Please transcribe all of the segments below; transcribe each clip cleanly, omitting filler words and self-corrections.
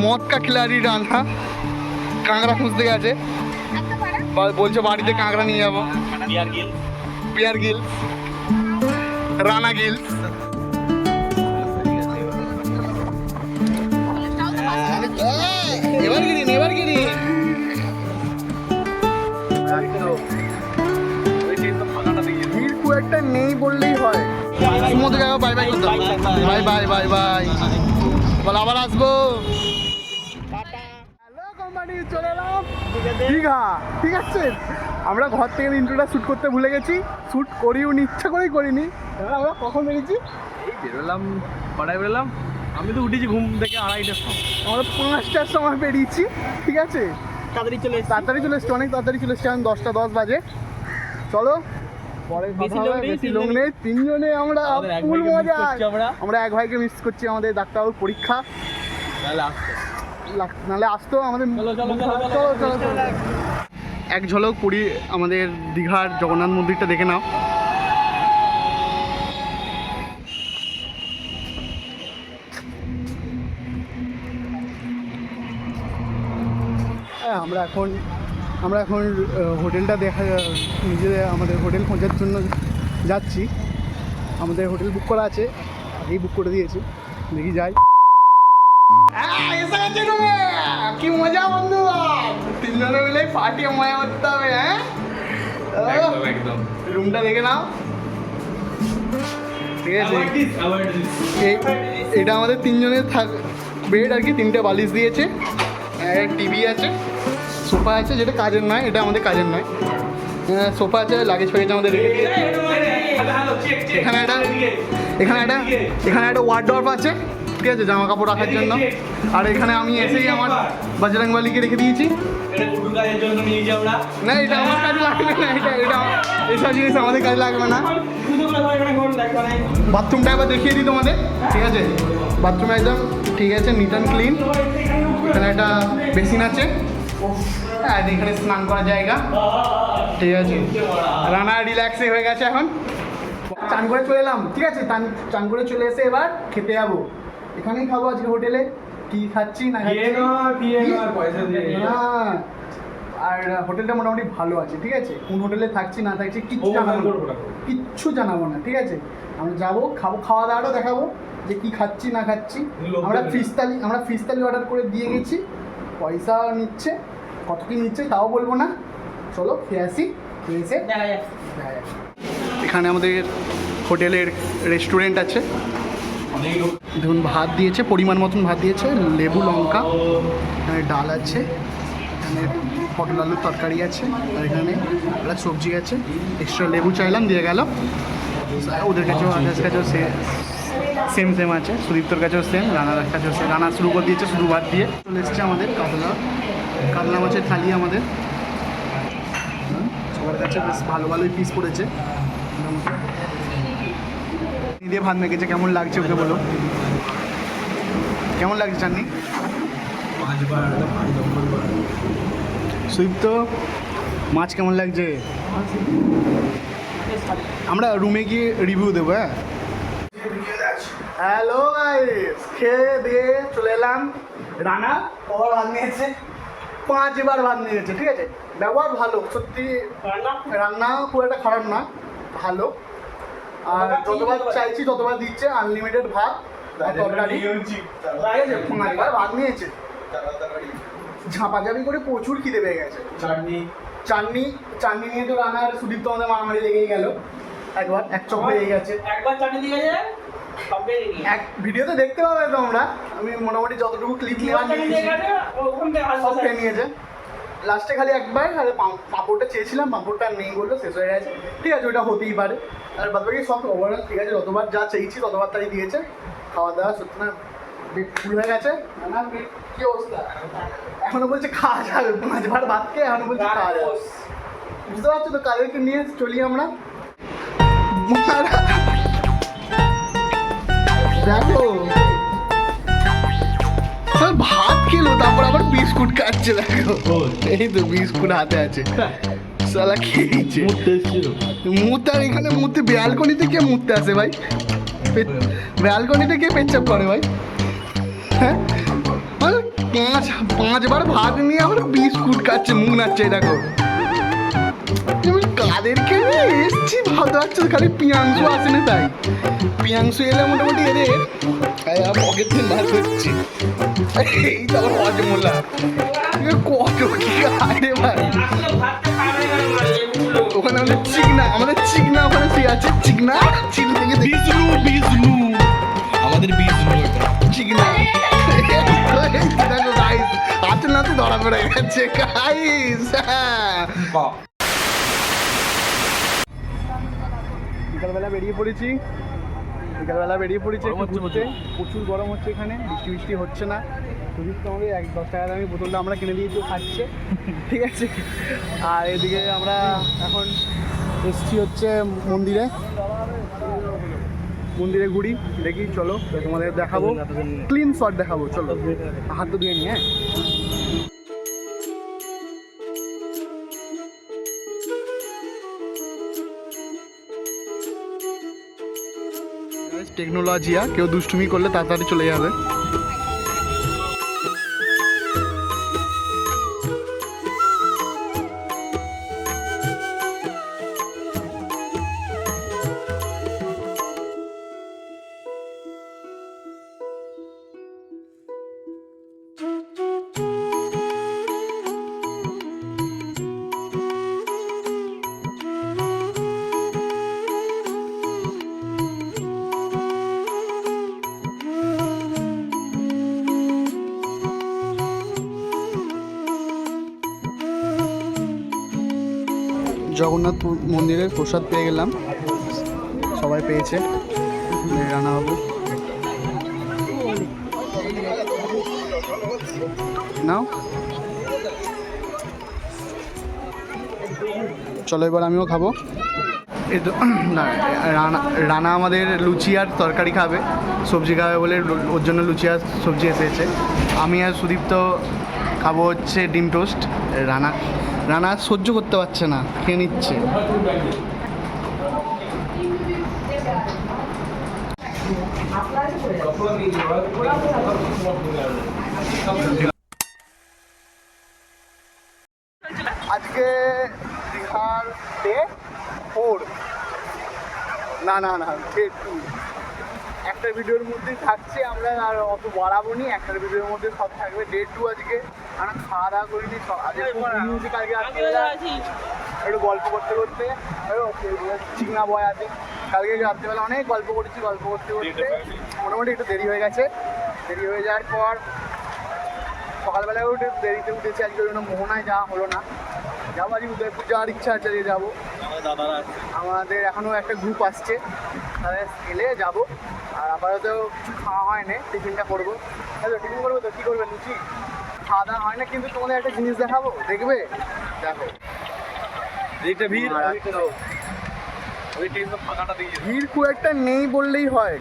মদ কা খিলাড়ি রানা কাঁকড়া খুঁজতে গেছে, বলছে বাড়িতে কাঁকড়া নিয়ে যাবো। বিয়ার গিল, রানা গিল। এবার গিরি এবার গিরি খুব একটা নেই বললেই হয়। মধ্যে যাবো, বাই বাই করতে, বাই বাই বাই বাই, বল আবার আসবো। হ্যালো কোম্পানি, চলে এলাম দীঘা। ঠিক আছে, আমরা ঘর থেকে ইন্ট্রোটা শ্যুট করতে ভুলে গেছি, শ্যুট করিও নি, ইচ্ছা করেই করিনি। আমরা কখন বেরিয়েছি? এই বেরোলাম, কটায় বেরোলাম? আমি তো উঠেছি ঘুম থেকে 2:30টার সময়। আমরা 5টার সময় বেরিয়েছি। ঠিক আছে, তাড়াতাড়ি চলে এসছি, অনেক তাড়াতাড়ি চলে এসছি। এখন 10:10 বাজে। চলো পরে বেশি লোক নেই, 3 জনে আমরা ফুল মজা। আমরা এক ভাইকে মিস করছি, আমাদের ডাক্তারবাবুর পরীক্ষা, নাহলে আসতো আমাদের। চলো এক ঝলক পুরী আমাদের দীঘার জগন্নাথ মন্দিরটা দেখে নাও। আমরা এখন হোটেলটা নিজেদের আমাদের হোটেল খোঁজার জন্য যাচ্ছি। আমাদের হোটেল বুক করা আছে, আগেই বুক করে দিয়েছি, দেখি যাই। কি মজা বন্ধু, 3 জনে মিলে পার্টি মজা করতে হবে। হ্যাঁ, রুমটা দেখে নাও। ঠিক আছে, এটা আমাদের 3 জনের বেড আর কি, 3টে বালিশ দিয়েছে, টিভি আছে, সোফা আছে, যেটা কাজের নয়, এটা আমাদের কাজের নয়। সোফা আছে, লাগেজ ফেগেজ আমাদের রেখে দিয়েছে। এখানে একটা ওয়ার্ডরোব আছে, ঠিক আছে, জামা কাপড় রাখার জন্য। আর এখানে আমি এসেই আমার বজরংবলীকে রেখে দিয়েছি। না, এটা আমার কাজে লাগবে না, এটা এসব জিনিস আমাদের কাজে লাগবে না। বাথরুমটা একবার দেখিয়ে দিই তোমাদের। ঠিক আছে, বাথরুম একদম ঠিক আছে, নিট অ্যান্ড ক্লিন। এখানে একটা বেসিন আছে, আর এখানে স্নান করার জায়গা। ঠিক আছে, রানা রিল্যাক্সে হয়ে গেছে এখন। চান করে চলে এলাম। ঠিক আছে, চান করে চলে এসে এবার খেতে যাবো। এখানেই খাবো আজকে হোটেলে, কি খাচ্ছি না আর হোটেলটা মোটামুটি ভালো আছে। ঠিক আছে, কোন হোটেলে থাকছি না থাকছি কিচ্ছু জানাবো না। ঠিক আছে, আমরা যাবো, খাবো, খাওয়া দাওয়াটা দেখাবো যে কি খাচ্ছি না খাচ্ছি। আমরা ফিশ থালি অর্ডার করে দিয়ে গেছি, পয়সা নিচ্ছে, কত কি নিচ্ছে তাও বলবো না। চলো খেয়ে আসি, খেয়ে এসে এখানে আমাদের হোটেলের রেস্টুরেন্ট আছে। দেখুন ভাত দিয়েছে, পরিমাণ মতন ভাত দিয়েছে, লেবু লঙ্কা, এখানে ডাল আছে, এখানে পটল আলুর তরকারি আছে, আর এখানে একটা সবজি আছে। এক্সট্রা লেবু চাইলাম, দিয়ে গেল। ওদের কাছেও আদার্স কাছেও সেম আছে, সুদীপ্তর কাছেও সেম, রানার কাছেও সেম। রানা শুরু করে দিয়েছে শুধু ভাত দিয়ে। চলে এসছে আমাদের কাতলা মাছের থালি আমাদের। সবার কাছে বেশ ভালোই পিস পড়েছে। দিয়ে ভাত মেখেছে, কেমন লাগছে ওকে বলো, কেমন লাগছে চাননি? সুদীপ্ত, মাছ কেমন লাগছে? আমরা রুমে গিয়ে রিভিউ দেবো। হ্যাঁ, হ্যালো গাইস, খেয়ে দিয়ে চলে এলাম। রানা কবার ভাত নিয়েছে? 5বার ভাত নিয়েছে। ঠিক আছে, ব্যবহার ভালো সত্যি, রান্না খুব একটা খারাপ না, ভালো। আর যতবার চাইছি ততবার দিচ্ছে, আনলিমিটেড ভাত তরকারি। 5বার ভাত নিয়েছে, ঝাঁপাঝাঁপি করে প্রচুর খিদে পেয়ে গেছে। চাটনি নিয়ে তো রানার সুদীপ্ত আমাদের মারামারি লেগেই গেল। এক চক হয়ে গেছে। একবার চাটনি দিয়ে গেছে, এক ভিডিওতে দেখতে পাবে তোমরা, আমি মোটামুটি যতটুকু ক্লিপ নেওয়া সব খেয়ে নিয়েছে। লাস্টে খালি একবার পাঁপড়টা চেয়েছিলাম, পাঁপড়টা নেই বললো, শেষ হয়ে গেছে। ঠিক আছে, ওটা হতেই পারে। আর বাদ বাকি সব ওভারঅল ঠিক আছে, যতবার যা চেয়েছি ততবার তাই দিয়েছে। খাওয়া দাওয়া সত্যি না পেট ফুল হয়ে গেছে। না কি অবস্থা, এখনো বলছে খাওয়া যাবে, 5বার ভাত খেয়ে এখনো বলছে খাওয়া যাবে। বুঝতে পারছো তো, কাদেরকে নিয়ে চলি আমরা। দেখো ভাত খেলো, তারপর আবার বিস্কুট খাচ্ছে। দেখো এই তো বিস্কুট হাতে আছে, সালা খেয়েছে। মুতার এখানে মুতে, ব্যালকনিতে কে মুততে আসে ভাই? ব্যালকনিতে কে পেচ্ছাপ করে ভাই? হ্যাঁ, পাঁচবার ভাত নিয়ে আবার বিস্কুট খাচ্ছে, মুখ নাচছে। দেখো কাদেরকে এসছি ভাবতে পারছো, খালি পিয়াংশু আসেনি তাই। পিয়াংশু এলে মোটামুটি এদের পকেট থেকে বার করছি। এই তো আবার হজমোলা কত কি খায় ভাই। ওখানে আমাদের চিকনা ওখানে ঠিক আছে। চিকনা থেকে বিষ্ণু আমাদের বিষ্ণু চিকনা। দেখো গাইস হাতে নাতে ধরা পড়ে গেছে গাইস। বিকালবেলা বেরিয়ে পড়েছি ঘুরতে। প্রচুর গরম হচ্ছে এখানে, বৃষ্টি হচ্ছে না। সুদীপ তো আমাদের 10 টাকা দামি বোতলটা আমরা কিনে দিয়েছি, খাচ্ছে, ঠিক আছে। আর এদিকে আমরা এখন এসছি হচ্ছে মন্দিরে ঘুরি, দেখি চলো তোমাদের দেখাবো, ক্লিন শট দেখাবো। চলো হাত তো দিয়ে নি। হ্যাঁ টেকনোলজি, কেউ দুষ্টুমি করলে তাড়াতাড়ি চলে যাবে। জগন্নাথ মন্দিরের প্রসাদ পেয়ে গেলাম, সবাই পেয়েছে। রানাবাবু নাও, চলো এবার আমিও খাবো। এই তো না, রানা আমাদের লুচি আর তরকারি খাবে, সবজি খাবে বলে ওর জন্য লুচি আর সবজি এসেছে। আমি আর সুদীপ তো খাবো হচ্ছে ডিম টোস্ট। রানা সহ্য করতে পারছে না, খেয়ে নিচ্ছে। আজকে দীঘার ডে 4, না ডে 2। একটা ভিডিওর মধ্যেই থাকছে, আমরা আর অত বাড়াবো নি, একটা ভিডিওর মধ্যে সব থাকবে। ডে 2 আজকে আমরা খাওয়া দাওয়া করিনি, আজকে কালকে রাত্রিবেলা একটু গল্প করতে চিকনা বয় আছে, কালকে রাত্রিবেলা অনেক গল্প করতে মোটামুটি একটু দেরি হয়ে গেছে। দেরি হয়ে যাওয়ার পর সকালবেলায় উঠে দেরিতে উঠেছি, আজকে ওই জন্য মোহনায় যাওয়া হলো না। যাবো আজকে উদয়পুর যাওয়ার ইচ্ছা আছে, যে যাবো। আমাদের এখনও একটা গ্রুপ আসছে, তাদের এলে যাবো। আর আপাতত কিছু খাওয়া হয় না, টিফিনটা করবো। টিফিন করবো তো কী করবে, লুচি খাওয়া দাওয়া হয় না। কিন্তু তোমাদের একটা জিনিস দেখাবো, দেখবে? দেখো ভিড় খুব একটা নেই বললেই হয়,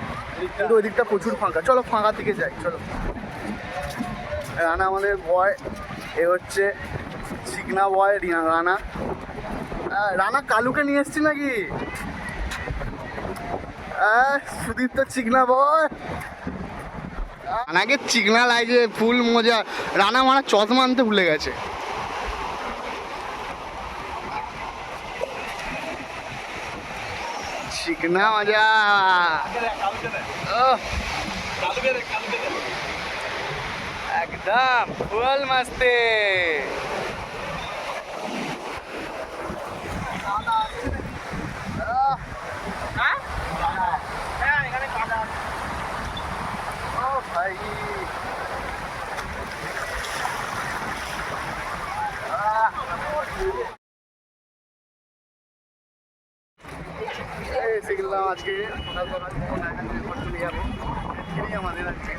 কিন্তু ওই দিকটা প্রচুর ফাঁকা। চলো ফাঁকা থেকে যাই, চলো। রানা আমাদের বয়, এ হচ্ছে চিকনা বয় রানা কালুকে নিয়ে এসছি নাকি? সুদীপ তো চিকনা বয়, রানাকে চিকনা লাগছে, ফুল মজা। রানা মারা চশমা আনতে ভুলে গেছে। চিকনা মজা, একদম ফুল মস্তি। ভাই এসে গেলাম আজকে সকাল চলে যাবো। আমাদের আজকে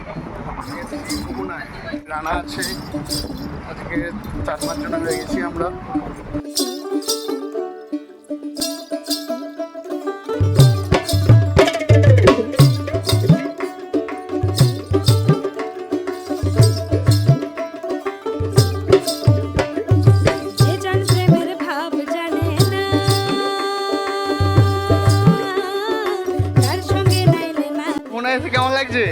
রানা আছে, আজকে 4-5 জন হয়ে গেছি আমরা। কেমন লাগছে?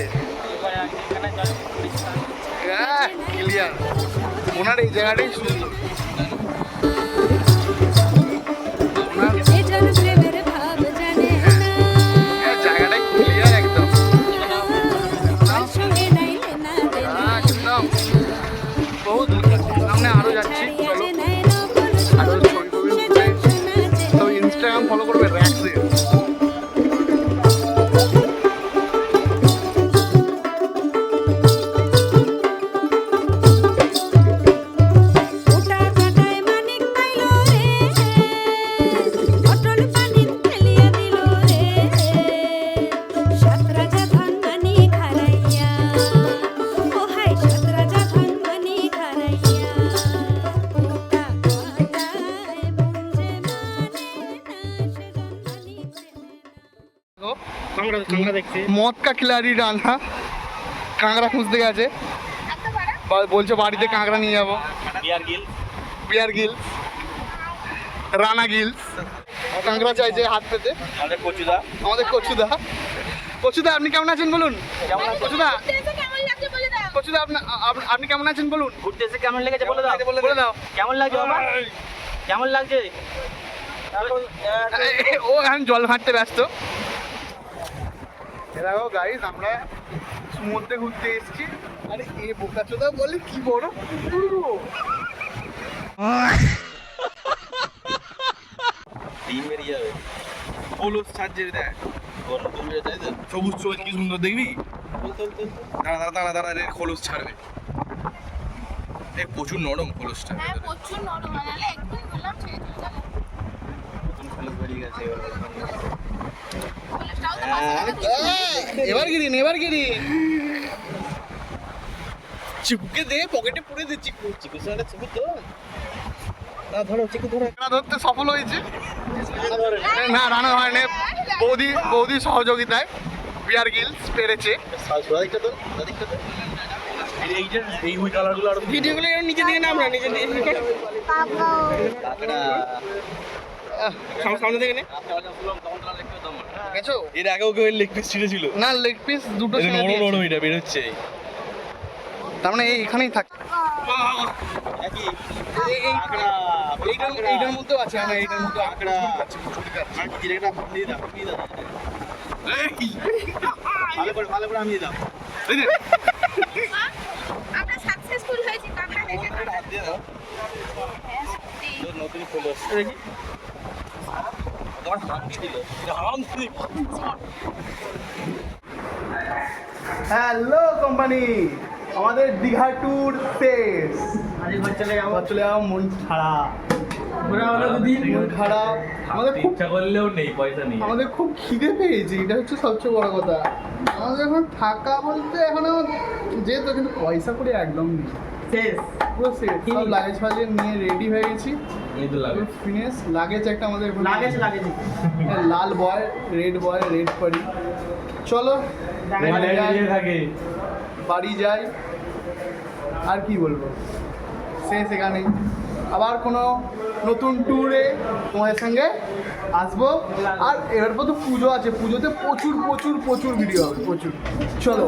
ক্লিয়ার, ওনার এই জায়গাটাই সুন্দর। ওনার জায়গাটাই ক্লিয়ার একদম একদম। বহুত সামনে আরো যাচ্ছি, চলো আরো ছবি টবি উঠবে। তো ইনস্টাগ্রাম ফলো করবে র্যাক্সে। কাংড়া দেখছি, মদ কা খিলাড়ি রানা কাঁকড়া খুঁজতে গেছে, বলছে বাড়িতে কাঁকড়া নিয়ে যাবো। বিয়ার গিল, রানা গিল কাঁকড়া চাইছে হাত পেতে। আমাদের কচুদা, কচুদা আপনি কেমন আছেন বলুন? কচুদা, কচুদা আপনি কেমন আছেন বলুন? ঘুরতে এসে কেমন লেগেছে বলে দাও, বলে দাও কেমন লাগছে বাবা, কেমন লাগছে? ও এখন জল ঘাঁটতে ব্যস্ত। দেখো গাইস, আমরা সমুদ্রে ঘুরতে এসেছি। আরে এ বোকাচোদা বলে কি বড় ডিম বেরিয়ে যাবে। হলুদ সাজছে দেখ, সবুজ সবুজ কি সুন্দর দেখবি। দাঁড়া দাঁড়া দাঁড়া দাঁড়া, খোলস ছাড়বে। প্রচুর নরম খোলসটা। প্রচুর নরম, মানে একদম বললাম ছেড়ে চলে যাবে। খোলস বেরিয়ে গেছে কলেজটাও তো মাঝে এবার গিরিন, এবার গিরিন চিকুকে দে, পকেটে পুরে দে চিকু। চিকু সাথে চিকু তো না, ধরো চিকু ধরো। রান্না ধরতে সফল হয়েছে না, রান্না হয় না, বৌদি সহযোগিতায় বিয়ার গিলস পেরেছে। এই ওই কালারগুলো আর ভিডিওগুলো নিচে দিকে নাম না, নিচে দিকে সামনে থেকে নে। গেছো? এর আগেও কেউ লেগ পিস ছিঁড়েছিল না, লেগ পিস দুটো ছেড়ে নরম দিয়েছি। নরম এটা বেরোচ্ছে। তার মানে এখানেই থাক। একই এইটার মধ্যেও আছে, আমার এইটার মধ্যে কাঁকড়া। জিরেটা দিয়ে দাও, দিয়ে দাও। ভালো করে আমি দাও। আমরা সাকসেসফুল হয়েছি কাঁকড়া দেখে। হাত দিয়ে দাও। হ্যাঁ সত্যি। নতুন খোলস দেখি। তোমার হাত দিয়ে দিল। হাত দিয়ে। হ্যালো কোম্পানি, আমাদের দীঘা ট্যুর শেষ। ঘর চলে যাবো। চলে যাও, মন খারাপ, মন খারাপ। আমাদের খুব ইচ্ছা করলেও নেই, পয়সা নেই। আমাদের খুব খিদে পেয়েছে, এটা হচ্ছে সবচেয়ে বড় কথা। আমাদের এখন থাকা বলতে এখনো যেহেতু, কিন্তু পয়সা করে একদম নেই, শেষ। পুরো শেষ। সব লাগেজ ফাগেজ নিয়ে রেডি হয়ে গেছি, এই তো লাগে। ফিনিশ। লাগেজ একটা আমাদের লাগেজ। লাল বয়, রেড পরি। চলো বাড়ি যাই, থাকে। বাড়ি যাই, আর কি বলবো, শেষ এখানেই। আবার কোনো নতুন ট্যুরে তোমাদের সঙ্গে আসবো। আর এবার তো পুজো আছে, পুজোতে প্রচুর ভিডিও হবে, প্রচুর। চলো।